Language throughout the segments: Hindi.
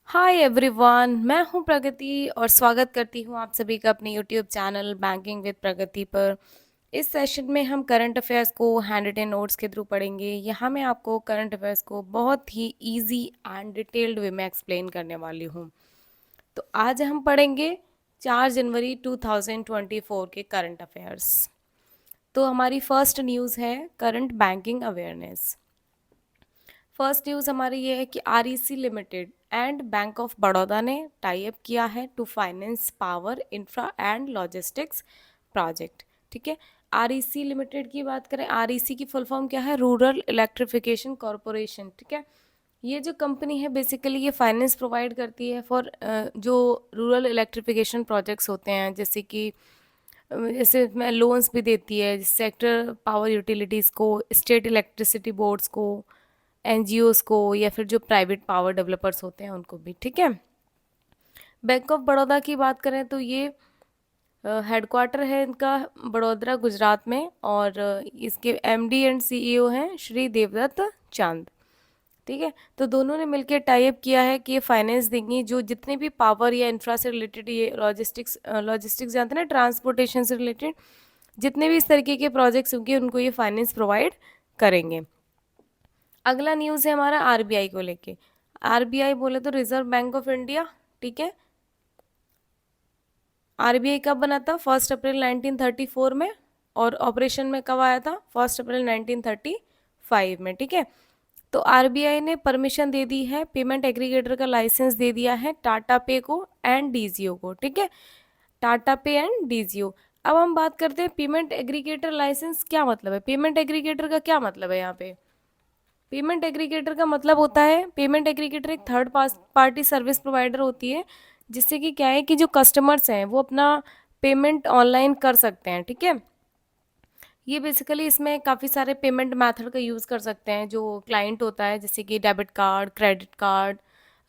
हाय एवरीवन, मैं हूं प्रगति और स्वागत करती हूं आप सभी का अपने यूट्यूब चैनल बैंकिंग विद प्रगति पर। इस सेशन में हम करंट अफेयर्स को हैंड रिटन नोट्स के थ्रू पढ़ेंगे। यहाँ मैं आपको करंट अफेयर्स को बहुत ही इजी एंड डिटेल्ड वे में एक्सप्लेन करने वाली हूँ। तो आज हम पढ़ेंगे 4 जनवरी 2024 के करंट अफेयर्स। तो हमारी फर्स्ट न्यूज़ है current banking awareness. First news हमारी ये है कि REC limited and bank of Baroda ने टाई अप किया है to finance power infra and logistics project. ठीक है, आरईसी लिमिटेड की बात करें, आरईसी की फुल फॉर्म क्या है? Rural electrification corporation. ठीक है, ये जो कंपनी है बेसिकली ये फाइनेंस प्रोवाइड करती है फॉर जो रूरल इलेक्ट्रिफिकेशन प्रोजेक्ट्स होते हैं, जैसे कि जैसे मैं लोन्स भी देती है सेक्टर पावर यूटिलिटीज़ को, स्टेट इलेक्ट्रिसिटी बोर्ड्स को, एनजीओस को, या फिर जो प्राइवेट पावर डेवलपर्स होते हैं उनको भी। ठीक है, बैंक ऑफ बड़ौदा की बात करें तो ये हेडक्वार्टर है इनका बड़ोदरा गुजरात में, और इसके एमडी एंड सीईओ हैं श्री देवदत्त चांद। ठीक है, तो दोनों ने मिलकर टाई अप किया है कि ये फाइनेंस देंगी जो जितने भी पावर या इंफ्रा से रिलेटेड, ये लॉजिस्टिक्स जानते हैं ना, ट्रांसपोर्टेशन से रिलेटेड जितने भी इस तरीके के प्रोजेक्ट्स होंगे उनको ये फाइनेंस प्रोवाइड करेंगे। अगला न्यूज़ है हमारा आरबीआई को लेके। आरबीआई बोले तो रिजर्व बैंक ऑफ इंडिया। ठीक है, आरबीआई कब बना था? 1 अप्रैल 1934 में, और ऑपरेशन में कब आया था? 1 अप्रैल 1935 में। ठीक है, तो आरबीआई ने परमिशन दे दी है, पेमेंट एग्रीगेटर का लाइसेंस दे दिया है टाटा पे को एंड डीजीओ को। ठीक है, टाटा पे एंड डीजीओ। अब हम बात करते हैं पेमेंट एग्रीगेटर लाइसेंस क्या मतलब है। पेमेंट एग्रीगेटर का क्या मतलब है यहाँ पे? पेमेंट एग्रीगेटर का मतलब होता है, पेमेंट एग्रीगेटर एक थर्ड पार्टी सर्विस प्रोवाइडर होती है, जिससे कि क्या है कि जो कस्टमर्स हैं वो अपना पेमेंट ऑनलाइन कर सकते हैं। ठीक है, ये बेसिकली इसमें काफ़ी सारे पेमेंट मेथड का यूज़ कर सकते हैं जो क्लाइंट होता है, जैसे कि डेबिट कार्ड, क्रेडिट कार्ड,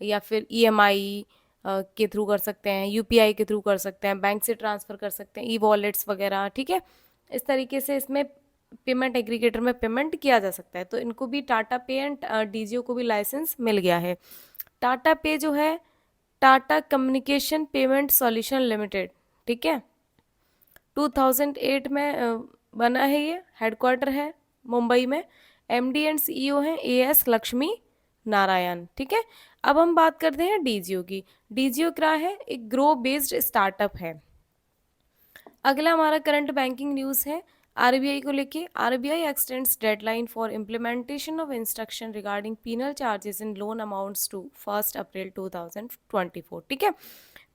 या फिर ईएमआई के थ्रू कर सकते हैं, यूपीआई के थ्रू कर सकते हैं, बैंक से ट्रांसफ़र कर सकते हैं, ई वॉलेट्स वगैरह। ठीक है, इस तरीके से इसमें पेमेंट एग्रीगेटर में पेमेंट किया जा सकता है। तो इनको भी टाटा पे एंड डीजीओ को भी लाइसेंस मिल गया है। टाटा पे जो है Tata communication payment solution limited. ठीक है, 2008 में बना है, ये हेडक्वार्टर है मुंबई में, एमडी एंड सीईओ हैं एएस लक्ष्मी नारायण। ठीक है, अब हम बात करते हैं डीजीओ की। डीजीओ क्या है? एक ग्रो बेस्ड स्टार्टअप है। अगला हमारा करंट बैंकिंग न्यूज़ है आरबीआई को लेके। RBI extends deadline for implementation of instruction regarding penal charges in loan amounts to 1 April 2024। ठीक है,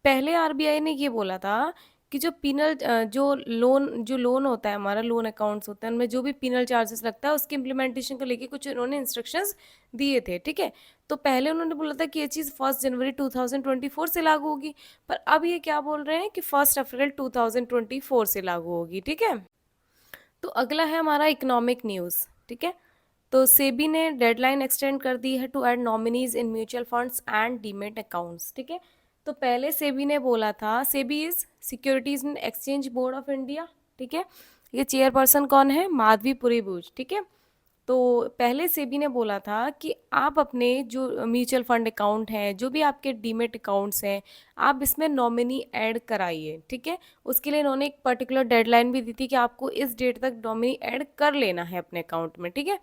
पहले आरबीआई ने ये बोला था कि जो पीनल जो लोन होता है, हमारा लोन अकाउंट्स होते हैं, उनमें जो भी पीनल चार्जेस लगता है उसके इम्प्लीमेंटेशन को लेके कुछ इन्होंने इंस्ट्रक्शंस दिए थे। ठीक है, तो पहले उन्होंने बोला था कि ये चीज़ 1 जनवरी 2024 से लागू होगी, पर अब ये क्या बोल रहे हैं कि 1 अप्रैल 2024 से लागू होगी। ठीक है, तो अगला है हमारा इकोनॉमिक न्यूज़। ठीक है, तो सेबी ने डेडलाइन एक्सटेंड कर दी है to add nominees in mutual funds and demat accounts. ठीक है, तो पहले सेबी ने बोला था, SEBI is securities and exchange board of India. ठीक है, ये चेयरपर्सन कौन है? माधवी पुरीबूज। ठीक है, तो पहले सेबी ने बोला था कि आप अपने जो म्यूचुअल फंड अकाउंट हैं, जो भी आपके डीमेट अकाउंट्स हैं, आप इसमें नॉमिनी ऐड कराइए। ठीक है, उसके लिए इन्होंने एक पर्टिकुलर डेडलाइन भी दी थी कि आपको इस डेट तक नॉमिनी ऐड कर लेना है अपने अकाउंट में। ठीक है,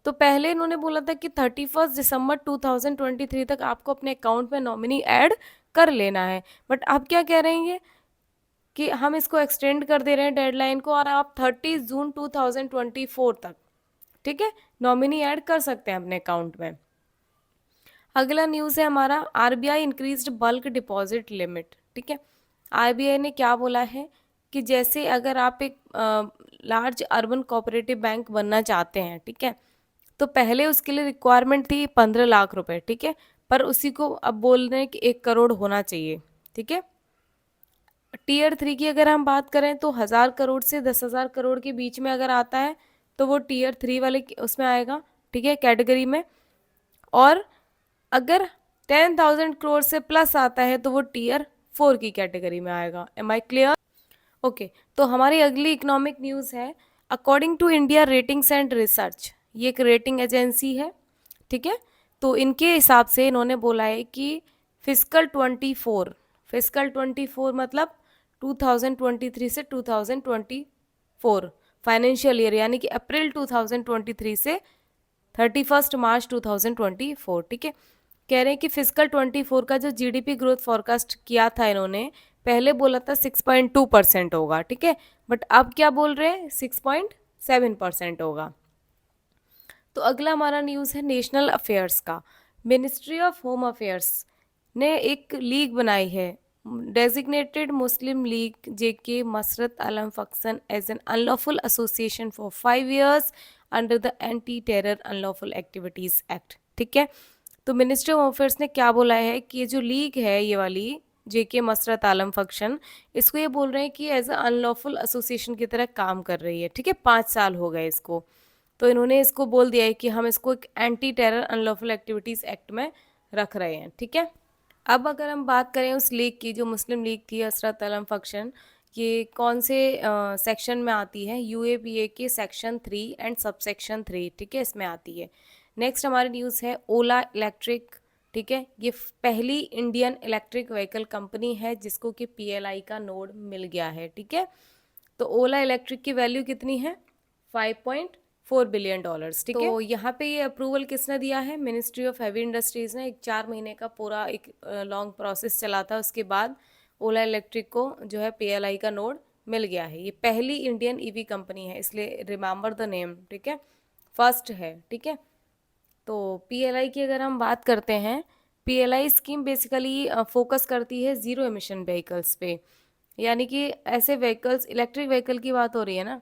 तो पहले इन्होंने बोला था कि 31 दिसंबर 2023 तक आपको अपने अकाउंट में नॉमिनी ऐड कर लेना है, बट अब क्या कह रहे हैं ये कि हम इसको एक्सटेंड कर दे रहे हैं डेडलाइन को, और आप 30 जून 2024 तक, ठीक है, नॉमिनी ऐड कर सकते हैं अपने अकाउंट में। अगला न्यूज़ है हमारा RBI increased bulk deposit limit. ठीक है, आरबीआई ने क्या बोला है कि जैसे अगर आप एक लार्ज अर्बन कोऑपरेटिव बैंक बनना चाहते हैं, ठीक है, तो पहले उसके लिए रिक्वायरमेंट थी 15 लाख रुपए। ठीक है, पर उसी को अब बोल रहे हैं कि 1 करोड़ होना चाहिए। ठीक है, टीयर 3 की अगर हम बात करें तो 1000 करोड़ से 10,000 करोड़ के बीच में अगर आता है तो वो टीयर 3 वाले उसमें आएगा। ठीक है, कैटेगरी में। और अगर 10,000 करोड़ से प्लस आता है तो वो टीयर 4 की कैटेगरी में आएगा। M I clear? ओके, तो हमारी अगली इकोनॉमिक न्यूज़ है according to India ratings and research. ये एक रेटिंग एजेंसी है। ठीक है, तो इनके हिसाब से इन्होंने बोला है कि फिस्कल 24 मतलब 2023 से 2024 फाइनेंशियल ईयर, यानी कि अप्रैल 2023 से 31 मार्च 2024, ठीक है। कह रहे हैं कि फिजिकल 24 का जो जीडीपी ग्रोथ फॉरकास्ट किया था इन्होंने, पहले बोला था 6.2% होगा, ठीक है, बट अब क्या बोल रहे हैं 6.7% होगा। तो अगला हमारा न्यूज़ है नेशनल अफेयर्स का। मिनिस्ट्री ऑफ होम अफेयर्स ने एक लीग बनाई है, designated Muslim League JK Masarat Alam faction as an unlawful association for 5 years under the anti terror unlawful activities act, ठीक है। तो मिनिस्ट्री ऑफ अफेयर्स ने क्या बोला है कि ये जो लीग है ये वाली जेके मसरत आलम फक्शन, इसको ये बोल रहे हैं कि एज अ अनलॉफुल एसोसिएशन की तरह काम कर रही है, ठीक है। 5 साल हो गए इसको, तो इन्होंने इसको बोल दिया है कि हम इसको एक anti terror unlawful activities act में रख रहे हैं, ठीक है। अब अगर हम बात करें उस लीग की, जो मुस्लिम लीग थी असरत अलम फक्शन, ये कौन से सेक्शन में आती है, यूएपीए के सेक्शन 3 एंड सब सेक्शन 3, ठीक है, इसमें आती है। नेक्स्ट हमारी न्यूज़ है ओला इलेक्ट्रिक, ठीक है। ये पहली इंडियन इलेक्ट्रिक व्हीकल कंपनी है जिसको कि पीएलआई का नोड मिल गया है, ठीक है। तो ओला इलेक्ट्रिक की वैल्यू कितनी है, $5.4 बिलियन, ठीक है। तो यहाँ पे ये अप्रूवल किसने दिया है, मिनिस्ट्री ऑफ हैवी इंडस्ट्रीज ने। एक 4 महीने का पूरा एक लॉन्ग प्रोसेस चला था, उसके बाद ओला इलेक्ट्रिक को जो है पीएलआई का नोड मिल गया है। ये पहली इंडियन ईवी कंपनी है, इसलिए रिमेंबर द नेम, ठीक है, फर्स्ट है, ठीक है। तो पीएलआई की अगर हम बात करते हैं, पीएलआई स्कीम बेसिकली फोकस करती है ज़ीरो एमिशन व्हीकल्स पे, यानी कि ऐसे व्हीकल्स, इलेक्ट्रिक व्हीकल की बात हो रही है ना,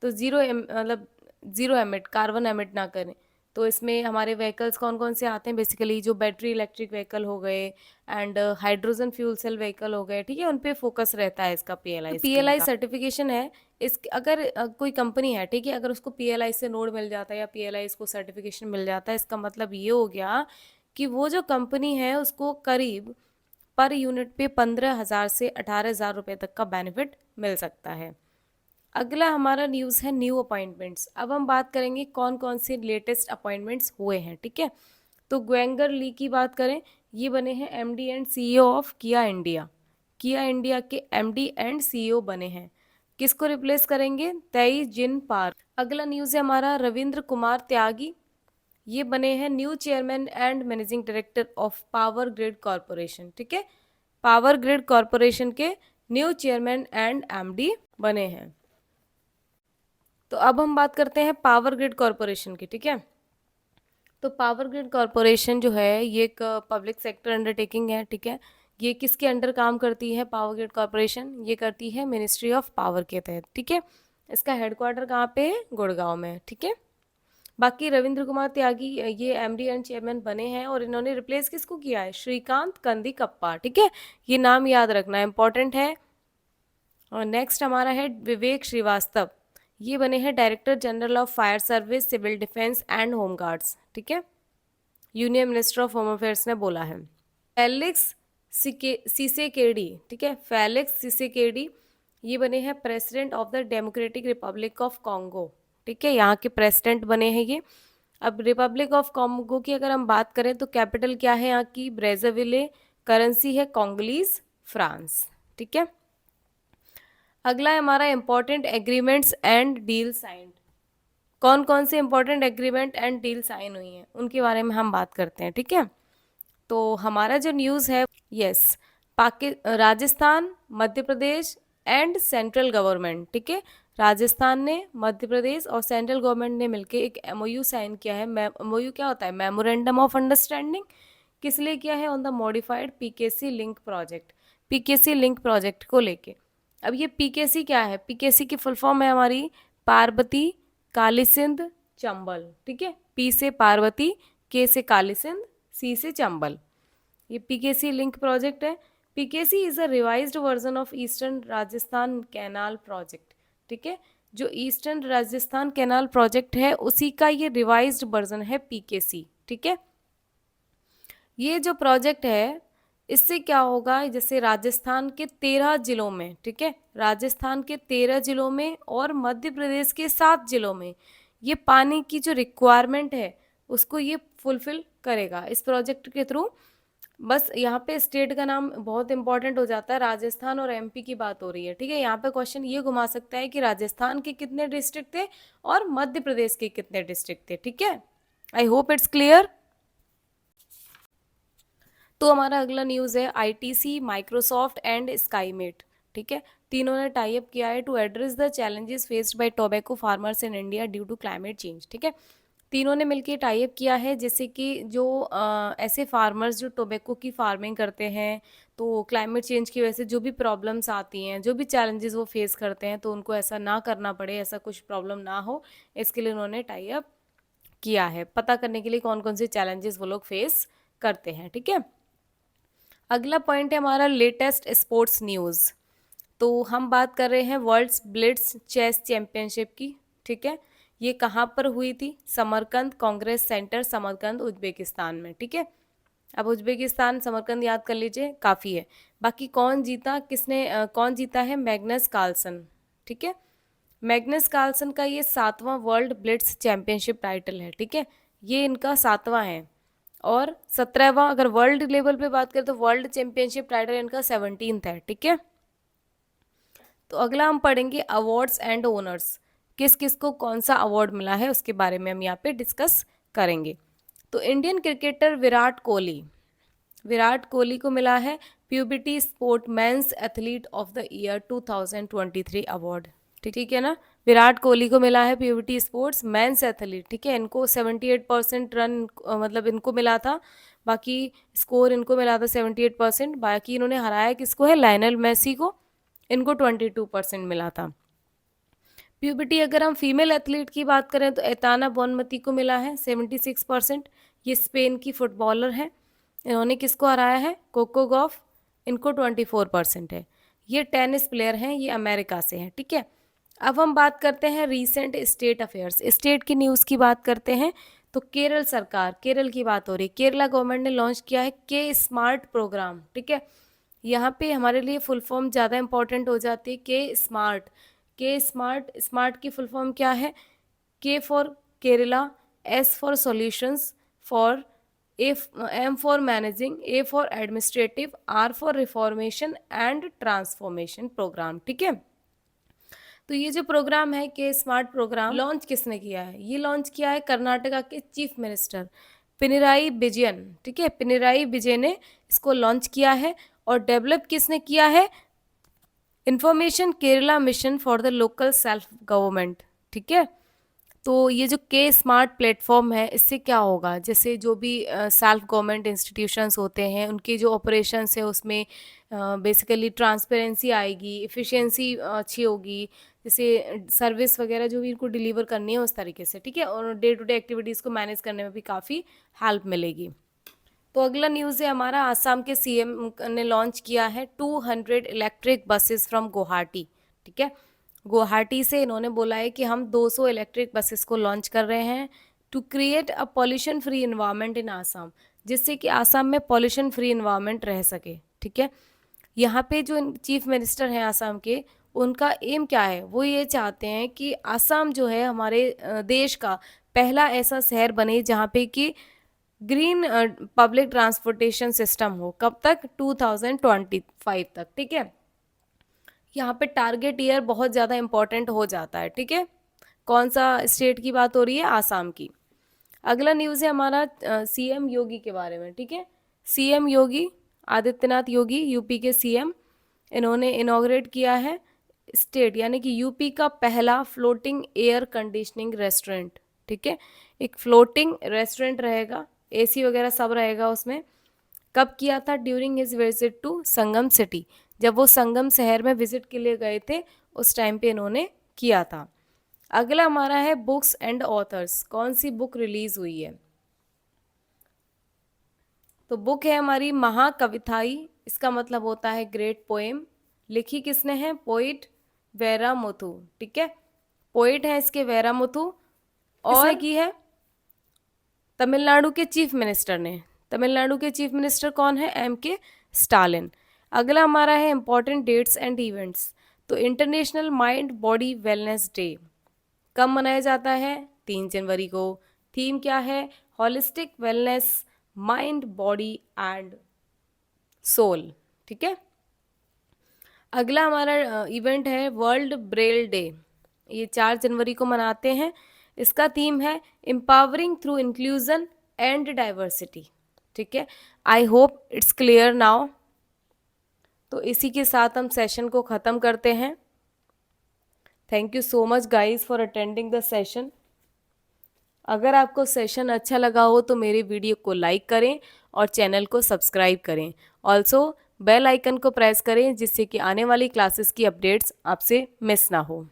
तो मतलब ज़ीरो एमिट, कार्बन एमिट ना करें। तो इसमें हमारे व्हीकल्स कौन कौन से आते हैं, बेसिकली जो बैटरी इलेक्ट्रिक व्हीकल हो गए and hydrogen fuel cell vehicle हो गए, ठीक है, उन पे फोकस रहता है इसका पीएलआई। तो पीएलआई सर्टिफिकेशन है इस, अगर कोई कंपनी है, ठीक है, अगर उसको पीएलआई से नोड मिल जाता है या पीएलआई इसको सर्टिफिकेशन मिल जाता है, इसका मतलब ये हो गया कि वो जो कंपनी है उसको करीब पर यूनिट पे 15,000 से 18,000 रुपये तक का बेनिफिट मिल सकता है। अगला हमारा न्यूज़ है न्यू अपॉइंटमेंट्स। अब हम बात करेंगे कौन कौन से लेटेस्ट अपॉइंटमेंट्स हुए हैं, ठीक है। तो ग्वेंगर ली की बात करें, ये बने हैं एमडी एंड सीईओ ऑफ किया इंडिया। किया इंडिया के एमडी एंड सीईओ बने हैं। किसको रिप्लेस करेंगे, तेई जिन पार। अगला न्यूज़ है हमारा रविंद्र कुमार त्यागी, ये बने हैं new chairman and managing director of power grid corporation, ठीक है। पावर ग्रिड कॉरपोरेशन के न्यू चेयरमैन एंड एमडी बने हैं। तो अब हम बात करते हैं पावर ग्रिड कॉरपोरेशन की, ठीक है। तो पावर ग्रिड कॉरपोरेशन जो है ये एक पब्लिक सेक्टर अंडरटेकिंग है, ठीक है। ये किसके अंडर काम करती है पावर ग्रिड कॉरपोरेशन, ये करती है मिनिस्ट्री ऑफ पावर के तहत, ठीक है। इसका हेडक्वार्टर कहाँ पे है, गुड़गांव में, ठीक है। बाकी रविंद्र कुमार त्यागी ये एमडी एंड चेयरमैन बने हैं, और इन्होंने रिप्लेस किसको किया है, श्रीकांत कंदिकप्पा, ठीक है। ये नाम याद रखना इंपॉर्टेंट है। और नेक्स्ट हमारा है विवेक श्रीवास्तव, ये बने हैं director general of fire service, civil defence and home guards, ठीक है। Union minister of home affairs ने बोला है। फेलिक्स सिसेकेडी, ठीक है, फेलिक्स सिसेकेडी ये बने हैं president of the democratic Republic of Congo, ठीक है, यहाँ के प्रेसिडेंट बने हैं ये। अब रिपब्लिक ऑफ कॉन्गो की अगर हम बात करें तो कैपिटल क्या है यहाँ की, ब्रेज़ाविले, करेंसी है कॉन्गोलीज फ्रांस, ठीक है। अगला है हमारा important agreements and deal signed. कौन कौन से important agreement and deal sign हुई हैं उनके बारे में हम बात करते हैं, ठीक है। तो हमारा जो न्यूज़ है, yes, Rajasthan, Madhya Pradesh and central government, ठीक है, राजस्थान ने, मध्य प्रदेश और सेंट्रल गवर्नमेंट ने मिलकर एक एमओयू साइन किया है। एमओयू क्या होता है, मेमोरेंडम ऑफ अंडरस्टैंडिंग। किस लिए किया है, on the modified PKC link project, PKC link project को लेके। अब ये पीकेसी क्या है, पीकेसी की फुल फॉर्म है हमारी पार्वती कालीसिंध चंबल, ठीक है। पी से पार्वती, के से कालीसिंध, सी से चंबल, ये पीकेसी लिंक प्रोजेक्ट है। PKC is a revised version of eastern Rajasthan canal project, ठीक है। जो ईस्टर्न राजस्थान कैनाल प्रोजेक्ट है उसी का ये रिवाइज्ड वर्जन है पीकेसी, ठीक है। ये जो प्रोजेक्ट है इससे क्या होगा, जैसे राजस्थान के 13 जिलों में, ठीक है, राजस्थान के 13 जिलों में और मध्य प्रदेश के 7 जिलों में ये पानी की जो रिक्वायरमेंट है उसको ये फुलफिल करेगा इस प्रोजेक्ट के थ्रू। बस यहाँ पे स्टेट का नाम बहुत इंपॉर्टेंट हो जाता है, राजस्थान और एमपी की बात हो रही है, ठीक है। यहाँ पे क्वेश्चन ये घुमा सकता है कि राजस्थान के कितने डिस्ट्रिक्ट थे और मध्य प्रदेश के कितने डिस्ट्रिक्ट थे, ठीक है। I hope it's clear. तो हमारा अगला न्यूज़ है आईटीसी, माइक्रोसॉफ्ट एंड स्काईमेट, ठीक है। तीनों ने टाई अप किया है to address the challenges faced by tobacco farmers in India due to climate change, ठीक है। तीनों ने मिलकर टाई अप किया है, जैसे कि जो ऐसे फार्मर्स जो टोबैको की फार्मिंग करते हैं, तो क्लाइमेट चेंज की वजह से जो भी प्रॉब्लम्स आती हैं, जो भी चैलेंजेस वो फेस करते हैं, तो उनको ऐसा ना करना पड़े, ऐसा कुछ प्रॉब्लम ना हो, इसके लिए उन्होंने टाई अप किया है, पता करने के लिए कौन कौन से चैलेंजेस वो लोग फेस करते हैं, ठीक है। अगला पॉइंट है हमारा लेटेस्ट स्पोर्ट्स न्यूज़। तो हम बात कर रहे हैं वर्ल्ड्स ब्लिट्स चेस चैंपियनशिप की, ठीक है। ये कहाँ पर हुई थी? समरकंद कांग्रेस सेंटर, समरकंद उज्बेकिस्तान में, ठीक है। अब उज्बेकिस्तान समरकंद याद कर लीजिए, काफ़ी है। बाकी कौन जीता, कौन जीता है? मैग्नस कार्लसन, ठीक है। मैग्नस कार्लसन का ये 7वां वर्ल्ड ब्लिट्स चैंपियनशिप टाइटल है, ठीक है। ये इनका 7वां है। और 17वां, अगर वर्ल्ड लेवल पे बात करें तो वर्ल्ड चैंपियनशिप टाइटल इनका 17th है, ठीक है। तो अगला हम पढ़ेंगे अवार्ड्स एंड ओनर्स, किस किस को कौन सा अवार्ड मिला है उसके बारे में हम यहाँ पे डिस्कस करेंगे। तो इंडियन क्रिकेटर विराट कोहली को मिला है प्यूबिटी sport men's athlete of the year 2023 award, ठीक है ना। विराट कोहली को मिला है प्यूबिटी स्पोर्ट्स मेंस एथलीट, ठीक है। इनको 78% रन मतलब इनको मिला था, बाकी स्कोर इनको मिला था 78%, बाकी इन्होंने हराया किसको है? लायनल मेसी को, इनको 22% मिला था। प्यूबिटी अगर हम फीमेल एथलीट की बात करें तो एताना बोनमती को मिला है 76%, ये स्पेन की फुटबॉलर है, इन्होंने किसको हराया है? कोको गॉफ, इनको 24% है। ये टेनिस प्लेयर हैं, ये अमेरिका से हैं, ठीक है। अब हम बात करते हैं रीसेंट स्टेट अफेयर्स, स्टेट की न्यूज़ की बात करते हैं। तो केरल सरकार, केरल की बात हो रही है, केरला गवर्नमेंट ने लॉन्च किया है के स्मार्ट प्रोग्राम, ठीक है। यहाँ पे हमारे लिए फुल फॉर्म ज़्यादा इंपॉर्टेंट हो जाती है, स्मार्ट की फुल फॉर्म क्या है? K for Kerala, S for solutions, for M for managing, A for administrative, R for reformation and transformation programme, ठीक है। तो ये जो प्रोग्राम है के स्मार्ट प्रोग्राम लॉन्च किसने किया है? ये लॉन्च किया है कर्नाटका के चीफ मिनिस्टर पिनराई विजयन, ठीक है। पिनराई विजयन ने इसको लॉन्च किया है। और डेवलप किसने किया है? Information Kerala mission for the local self government, ठीक है। तो ये जो के स्मार्ट प्लेटफॉर्म है, इससे क्या होगा, जैसे जो भी सेल्फ गवर्नमेंट इंस्टीट्यूशंस होते हैं, उनके जो ऑपरेशंस है उसमें बेसिकली ट्रांसपेरेंसी आएगी, इफ़िशियंसी अच्छी होगी, जैसे सर्विस वगैरह जो भी इनको डिलीवर करनी है उस तरीके से, ठीक है। और डे टू डे एक्टिविटीज़ को मैनेज करने में भी काफ़ी हेल्प मिलेगी। तो अगला न्यूज़ है हमारा, आसाम के सीएम ने लॉन्च किया है 200 इलेक्ट्रिक बसेस फ्रॉम गुवाहाटी, ठीक है। गुवाहाटी से इन्होंने बोला है कि हम 200 इलेक्ट्रिक बसेस को लॉन्च कर रहे हैं to create a pollution free environment in Assam, जिससे कि आसाम में पॉल्यूशन फ्री इन्वायरमेंट रह सके, ठीक है। यहाँ पे जो चीफ मिनिस्टर हैं आसाम के, उनका एम क्या है? वो ये चाहते हैं कि आसाम जो है हमारे देश का पहला ऐसा शहर बने जहाँ पे कि ग्रीन पब्लिक ट्रांसपोर्टेशन सिस्टम हो। कब तक? 2025 तक, ठीक है। यहाँ पे टारगेट ईयर बहुत ज़्यादा इंपॉर्टेंट हो जाता है, ठीक है। कौन सा स्टेट की बात हो रही है? आसाम की। अगला न्यूज़ है हमारा सीएम योगी के बारे में, ठीक है। सीएम योगी आदित्यनाथ योगी, यूपी के सीएम, इन्होंने इनॉग्रेट किया है स्टेट यानी कि यूपी का पहला फ्लोटिंग एयर कंडीशनिंग रेस्टोरेंट, ठीक है। एक फ्लोटिंग रेस्टोरेंट रहेगा, एसी वगैरह सब रहेगा उसमें। कब किया था? During his visit to Sangam city, जब वो संगम शहर में विजिट के लिए गए थे उस टाइम पे इन्होंने किया था। अगला हमारा है बुक्स एंड ऑथर्स, कौन सी बुक रिलीज हुई है? तो बुक है हमारी महाकविताई, इसका मतलब होता है ग्रेट पोएम। लिखी किसने है? पोइट वैरामुथु, ठीक है। पोइट है इसके वैरामुथु। और की है तमिलनाडु के चीफ मिनिस्टर ने। तमिलनाडु के चीफ मिनिस्टर कौन है? एम.के. स्टालिन। अगला हमारा है इंपॉर्टेंट डेट्स एंड इवेंट्स। तो international mind body wellness day कब मनाया जाता है? 3 जनवरी को। थीम क्या है? Holistic wellness, mind body and soul. ठीक है, अगला हमारा इवेंट है वर्ल्ड ब्रेल डे। ये 4 जनवरी को मनाते हैं। इसका थीम है empowering through inclusion and diversity. ठीक है, I hope it's clear now. तो इसी के साथ हम सेशन को ख़त्म करते हैं। Thank you so much guys for attending the session. अगर आपको सेशन अच्छा लगा हो तो मेरे वीडियो को लाइक करें और चैनल को सब्सक्राइब करें। ऑल्सो बेल आइकन को प्रेस करें जिससे कि आने वाली क्लासेस की अपडेट्स आपसे मिस ना हो।